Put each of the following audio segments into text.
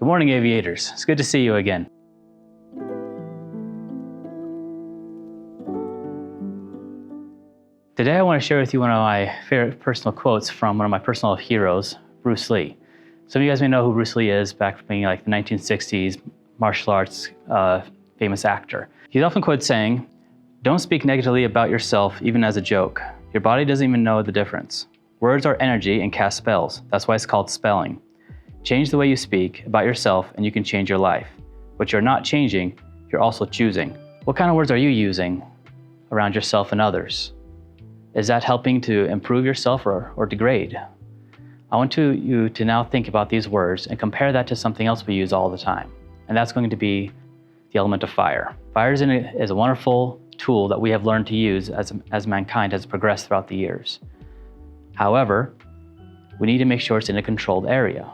Good morning, aviators. It's good to see you again. Today I want to share with you one of my favorite personal quotes from one of my personal heroes, Bruce Lee. Some of you guys may know who Bruce Lee is, back from being like the 1960s martial arts famous actor. He's often quoted saying, "Don't speak negatively about yourself even as a joke. Your body doesn't even know the difference. Words are energy and cast spells. That's why it's called spelling. Change the way you speak about yourself and you can change your life. What you're not changing, you're also choosing." What kind of words are you using around yourself and others? Is that helping to improve yourself or degrade? I want you to now think about these words and compare that to something else we use all the time. And that's going to be the element of fire. Fire is a wonderful tool that we have learned to use as mankind has progressed throughout the years. However, we need to make sure it's in a controlled area.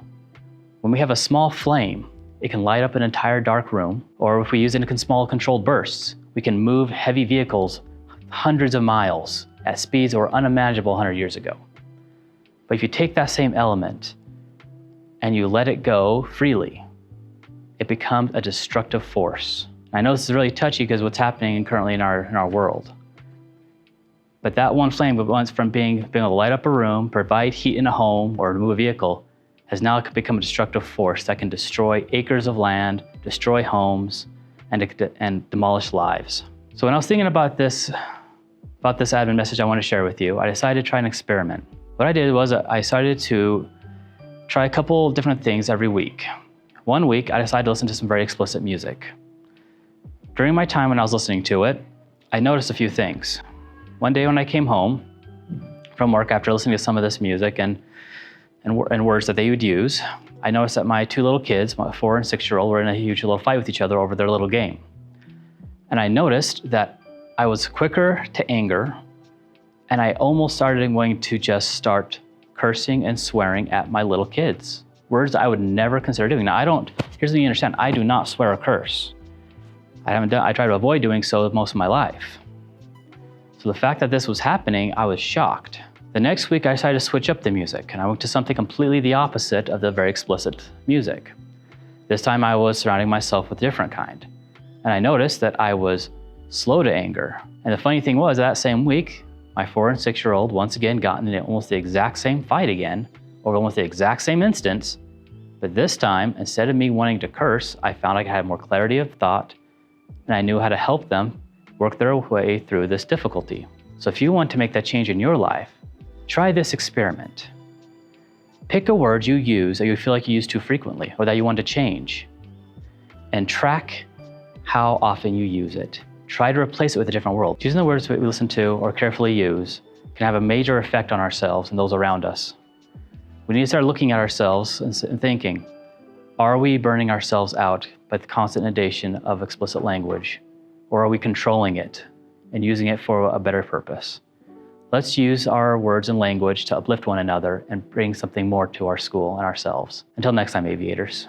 When we have a small flame, it can light up an entire dark room, or if we use it in small controlled bursts, we can move heavy vehicles hundreds of miles at speeds that were unimaginable 100 years ago. But if you take that same element and you let it go freely, it becomes a destructive force. I know this is really touchy because what's happening currently in our world. But that one flame went from being able to light up a room, provide heat in a home, or move a vehicle, has now become a destructive force that can destroy acres of land, destroy homes, and demolish lives. So when I was thinking about this advent message I want to share with you, I decided to try an experiment. What I did was I started to try a couple different things every week. One week, I decided to listen to some very explicit music. During my time when I was listening to it, I noticed a few things. One day when I came home from work after listening to some of this music and words that they would use, I noticed that my two little kids, my 4- and 6-year-old, were in a huge little fight with each other over their little game. And I noticed that I was quicker to anger, and I almost started going to just start cursing and swearing at my little kids. Words I would never consider doing. Now, here's what you understand, I do not swear or curse. I try to avoid doing so most of my life. So the fact that this was happening, I was shocked. The next week, I decided to switch up the music, and I went to something completely the opposite of the very explicit music. This time, I was surrounding myself with a different kind. And I noticed that I was slow to anger. And the funny thing was, that same week, my 4- and 6-year-old once again got in almost the exact same fight again, over almost the exact same instance. But this time, instead of me wanting to curse, I found I had more clarity of thought, and I knew how to help them work their way through this difficulty. So if you want to make that change in your life, try this experiment. Pick a word you use that you feel like you use too frequently or that you want to change, and track how often you use it. Try to replace it with a different word. Choosing the words that we listen to or carefully use can have a major effect on ourselves and those around us. We need to start looking at ourselves and thinking, are we burning ourselves out by the constant inundation of explicit language? Or are we controlling it and using it for a better purpose? Let's use our words and language to uplift one another and bring something more to our school and ourselves. Until next time, aviators.